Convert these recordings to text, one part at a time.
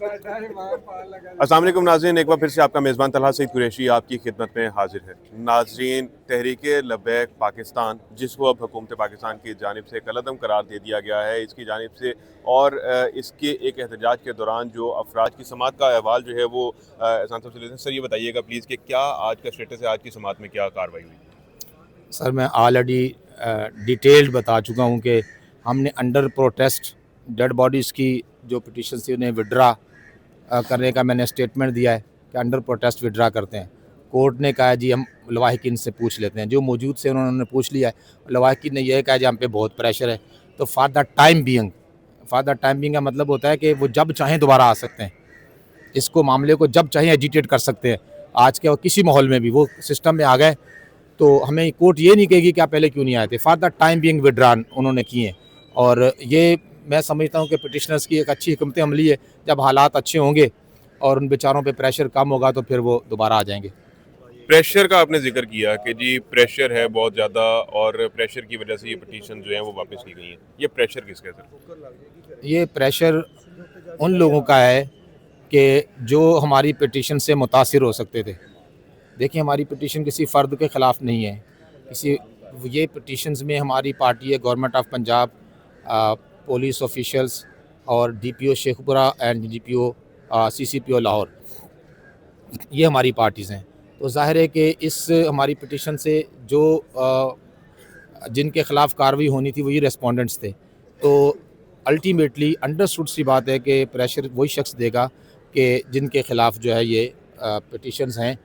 अस्सलाम वालेकुम नाज़रीन, एक बार फिर से आपका मेज़बान तलहा सईद कुरैशी आपकी खिदमत में हाजिर है। नाज़रीन, तहरीक लब्बैक पाकिस्तान, जिसको अब हुकूमत पाकिस्तान की जानिब से कलअदम करार दे दिया गया है इसकी जानिब से, और इसके एक एहतजाज के दौरान जो अफराद की समात का अहवाल जो है वो एहसान साहब से लेते हैं। सर, ये बताइएगा प्लीज़ कि क्या आज का स्टेटस है, आज की समात में क्या कार्रवाई हुई? सर, मैं ऑलरेडी डिटेल्ड बता चुका हूँ कि हमने अंडर प्रोटेस्ट डेड बॉडीज़ की जो पिटिशन थी उन्हें विड्रा करने का मैंने स्टेटमेंट दिया है कि अंडर प्रोटेस्ट विड्रा करते हैं। कोर्ट ने कहा है जी हम लवाहिकीन से पूछ लेते हैं, जो मौजूद से उन्होंने पूछ लिया है। लवाहिकीन ने यह कहा जी हम पे बहुत प्रेशर है, तो फॉर द टाइम बीइंग का मतलब होता है कि वो जब चाहें दोबारा आ सकते हैं, इसको मामले को जब चाहें एजिटेट कर सकते हैं। आज के और किसी माहौल में भी वो सिस्टम में आ गए तो हमें कोर्ट ये नहीं कहेगी कि आप पहले क्यों नहीं आए थे। For the time being withdrawn उन्होंने किए, और ये मैं समझता हूँ कि पिटिशनर्स की एक अच्छी हिकमत अमली है। जब हालात अच्छे होंगे और उन बेचारों पे प्रेशर कम होगा तो फिर वो दोबारा आ जाएंगे। प्रेशर का आपने जिक्र किया कि जी प्रेशर है बहुत ज़्यादा, और प्रेशर की वजह से ये पिटीशन जो है वो वापस ली गई हैं। ये प्रेशर किसका है सर? ये प्रेशर उन लोगों का है कि जो हमारी पिटिशन से मुतासिर हो सकते थे। देखिए, हमारी पिटिशन किसी फ़र्द के ख़िलाफ़ नहीं है, किसी ये पिटिशन्स में हमारी पार्टी है government of Punjab, police officials और DPO Sheikhupura and DPO CCPO Lahore, ये हमारी पार्टीज़ हैं। तो ज़ाहिर है कि इस हमारी पिटिशन से जो जिनके ख़िलाफ़ कार्रवाई होनी थी वही रेस्पोंडेंट्स थे। तो अल्टीमेटली अंडरस्टूड सी बात है कि प्रेशर वही शख्स देगा कि जिनके ख़िलाफ़ जो है ये पिटिशन्स हैं,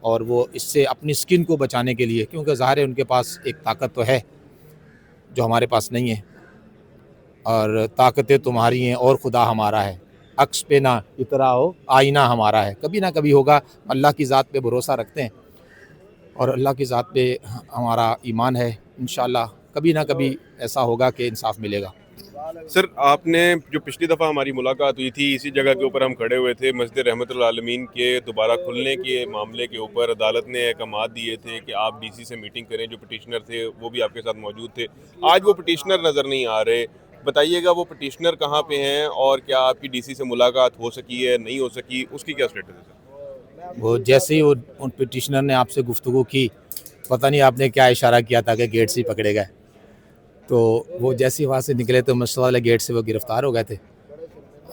और वो इससे अपनी स्किन को बचाने के लिए, क्योंकि ज़ाहिर है उनके पास एक ताकत तो है जो हमारे पास नहीं है, और ताकतें तुम्हारी हैं और खुदा हमारा है, अक्स पे ना इतरा हो आईना हमारा है। कभी ना कभी होगा। अल्लाह की ज़ात पे भरोसा रखते हैं और अल्लाह की ज़ात पे हमारा ईमान है। इंशाअल्लाह कभी ना कभी ऐसा होगा कि इंसाफ मिलेगा। सर, आपने जो पिछली दफ़ा हमारी मुलाकात हुई थी इसी जगह के ऊपर हम खड़े हुए थे, मस्जिद रहमतुल आलमीन के दोबारा खुलने के मामले के ऊपर अदालत ने अहकामात दिए थे कि आप डीसी से मीटिंग करें। जो पिटिशनर थे वो भी आपके साथ मौजूद थे। आज वो पिटिशनर नज़र नहीं आ रहे। बताइएगा वो पिटिशनर कहाँ पे हैं, और क्या आपकी डीसी से मुलाकात हो सकी है, नहीं हो सकी, उसकी क्या स्टेटस है सर? वो जैसे ही वो उन पिटिशनर ने आपसे गुफ्तगू की, पता नहीं आपने क्या इशारा किया था कि गेट से ही पकड़े गए, तो वो जैसे ही वहाँ से निकले तो मस्जिद वाले गेट से वो गिरफ़्तार हो गए थे,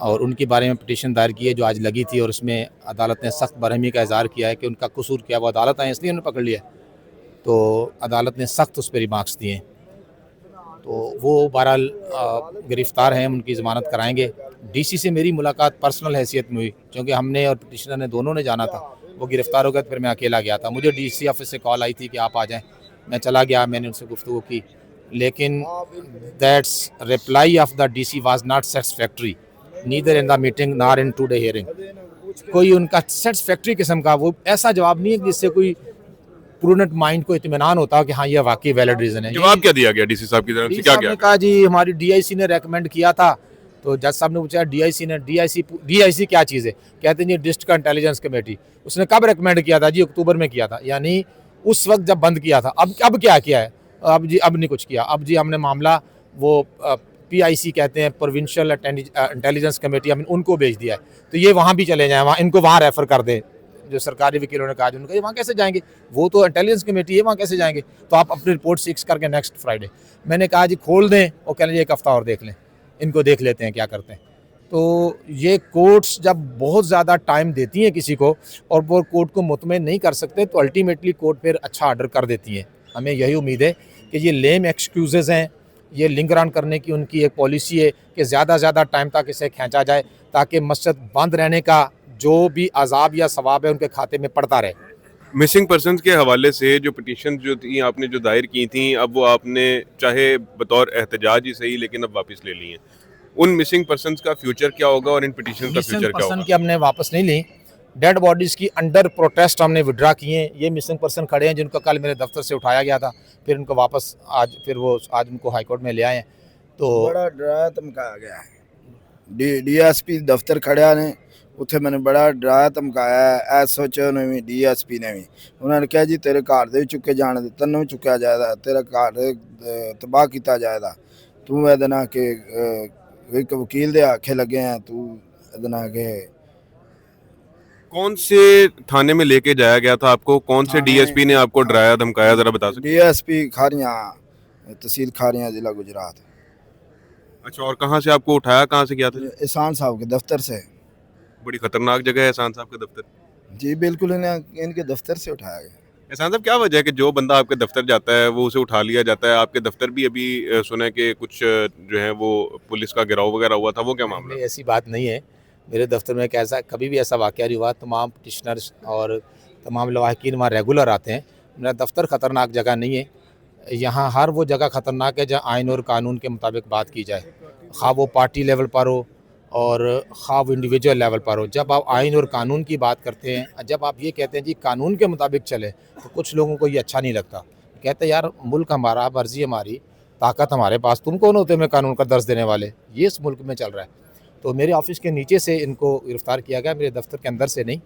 और उनके बारे में पिटीशन दायर की है जो आज लगी थी, और उसमें अदालत ने सख्त बरहमी का इज़हार किया है कि उनका कसूर क्या, वो अदालत आए इसलिए उन्हें पकड़ लिया। तो अदालत ने सख्त उस पर रिमार्क्स दिए हैं। तो वो बहरहाल गिरफ़्तार हैं, उनकी ज़मानत कराएंगे। डीसी से मेरी मुलाकात पर्सनल हैसियत में हुई, क्योंकि हमने और पिटिशनर ने दोनों ने जाना था। वो गिरफ़्तार हो गए तो फिर मैं अकेला गया था। मुझे डीसी ऑफिस से कॉल आई थी कि आप आ जाएँ, मैं चला गया, मैंने उनसे गुफ्तगू की, लेकिन that's reply off the DC was not satisfactory neither in the meeting nor in today hearing. कोई उनका सेटिस्फैक्ट्री किस्म का वो ऐसा जवाब नहीं है जिससे कोई प्रूडेंट माइंड को इत्मीनान होता है कि हाँ ये वाकई वैलिड रीज़न है। जवाब क्या दिया गया डीसी साहब की तरफ से? डीसी क्या साहब क्या ने कहा जी हमारी डीआईसी ने रेकमेंड किया था। तो जज साहब ने पूछा डीआईसी क्या चीज़ है? कहते हैं जी डिस्ट्रिक्ट इंटेलिजेंस कमेटी। उसने कब रेकमेंड किया था जी? अक्टूबर में किया था, यानी उस वक्त जब बंद किया था। अब क्या किया है? अब जी अब नहीं कुछ किया। अब जी हमने मामला वो पीआईसी कहते हैं, प्रोविंशियल इंटेलिजेंस कमेटी, हमने उनको भेज दिया है। तो ये वहाँ भी चले जाएँ, वहाँ इनको वहाँ रेफ़र कर दें। जो सरकारी वकीलों ने कहा, उनका वहाँ कैसे जाएंगे? वो तो इंटेलिजेंस कमेटी है, वहाँ कैसे जाएंगे? तो आप अपनी रिपोर्ट 6 करके नेक्स्ट फ्राइडे। मैंने कहा जी खोल दें, और कह लें एक हफ्ता और देख लें, इनको देख लेते हैं क्या करते हैं। तो ये कोर्ट्स जब बहुत ज़्यादा टाइम देती हैं किसी को और वो कोर्ट को मुतमईन नहीं कर सकते, तो अल्टीमेटली कोर्ट फिर अच्छा ऑर्डर कर देती है। हमें यही उम्मीद है कि ये लेम एक्सक्यूज़ेज़ हैं, ये लिंगर ऑन करने की उनकी एक पॉलिसी है कि ज़्यादा से ज़्यादा टाइम तक इसे खींचा जाए, ताकि मस्जिद बंद रहने का जो भी अजाब या सवाब है उनके खाते में पड़ता रहे। मिसिंग पर्सन्स के हवाले से जो पिटीशन जो थी आपने जो दायर की थी, अब वो आपने चाहे बतौर एहतजाज ही सही लेकिन अब वापस ले ली हैं। उन मिसिंग पर्सन्स का फ्यूचर क्या होगा और इन पिटीशन का मिसिंग फ्यूचर क्या पर्सन होगा? की हमने वापस नहीं ली, डेड बॉडीज़ की अंडर प्रोटेस्ट हमने विड्रा किए हैं। ये मिसिंग पर्सन खड़े हैं जिनको कल मेरे दफ्तर से उठाया गया था, फिर उनको वापस आज उनको हाई कोर्ट में ले आए हैं। तो बड़ा डराया धमकाया गया है। डीएसपी दफ्तर खड़िया ने उत्थे मैंने बड़ा डराया धमकाया है। एसओएचओ ने भी डीएसपी ने भी, उन्होंने कहा जी तेरे घर दे चुके जाने दे, तन्नू चुकया जाएगा, तेरा घर तबाह किया जाएगा। तू ए कि एक वकील दे आखे लगे हैं, तू इतना के कौन से थाने में लेके जाया गया था आपको? कौन से थाने- डीएसपी ने आपको डराया धमकाया, जरा बता सकते DSP खारियाँ, तहसील खारियाँ, जिला गुजरात। हैं? अच्छा, और कहाँ से आपको उठाया, कहाँ से गया था? एहसान साहब के दफ्तर से। बड़ी खतरनाक जगह है एहसान साहब का दफ्तर। जी बिल्कुल, इन्हें इनके दफ्तर से उठाया गया। एहसान साहब, क्या वजह है कि जो बंदा आपके दफ्तर जाता है वो उसे उठा लिया जाता है? आपके दफ्तर भी अभी सुना है कि कुछ जो है वो पुलिस का घेराव वगैरह हुआ था, वो क्या मामला? नहीं, ऐसी बात नहीं है। मेरे दफ्तर में कैसा कभी भी ऐसा वाक़या नहीं हुआ। तमाम पिटिशनर्स और तमाम लवाहकीन वहाँ रेगुलर आते हैं। मेरा दफ्तर ख़तरनाक जगह नहीं है। यहाँ हर वो जगह ख़तरनाक है जहाँ आइन और कानून के मुताबिक बात की जाए, ख़्वाह वो पार्टी लेवल पर हो और ख़्वाह वो इंडिविजुअल लेवल पर हो। जब आप आइन और कानून की बात करते हैं, जब आप ये कहते हैं जी कानून के मुताबिक चले, तो कुछ लोगों को ये अच्छा नहीं लगता। कहते हैं यार मुल्क हमारा, मर्ज़ी हमारी, ताकत हमारे पास, तुम कौन होते हमें कानून का दर्ज देने वाले? ये इस मुल्क में चल रहा है। तो मेरे ऑफिस के नीचे से इनको गिरफ़्तार किया गया, मेरे दफ्तर के अंदर से नहीं।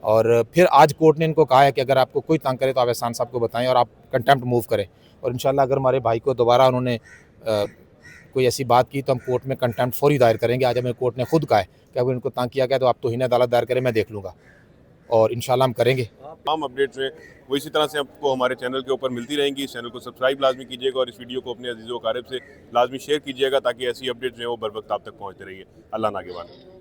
और फिर आज कोर्ट ने इनको कहा है कि अगर आपको कोई तंग करे तो आप एहसान साहब को बताएं और आप कंटेम्प्ट मूव करें। और इंशाल्लाह अगर हमारे भाई को दोबारा उन्होंने कोई ऐसी बात की तो हम कोर्ट में कंटेम्प्ट फौरी दायर करेंगे। आज हमें कोर्ट ने खुद कहा है कि अगर इनको तंग किया गया तो आप तौहीन अदालत दायर करें, मैं देख लूँगा और इंशाल्लाह हम करेंगे। तमाम अपडेट्स हैं वो इसी तरह से आपको हमारे चैनल के ऊपर मिलती रहेंगी। इस चैनल को सब्सक्राइब लाजमी कीजिएगा और इस वीडियो को अपने अजीज़ों व अकारिब से लाजमी शेयर कीजिएगा ताकि ऐसी अपडेट्स जो हैं वो बर वक्त आप तक पहुँचते रहिए। अल्लाह नागेबान।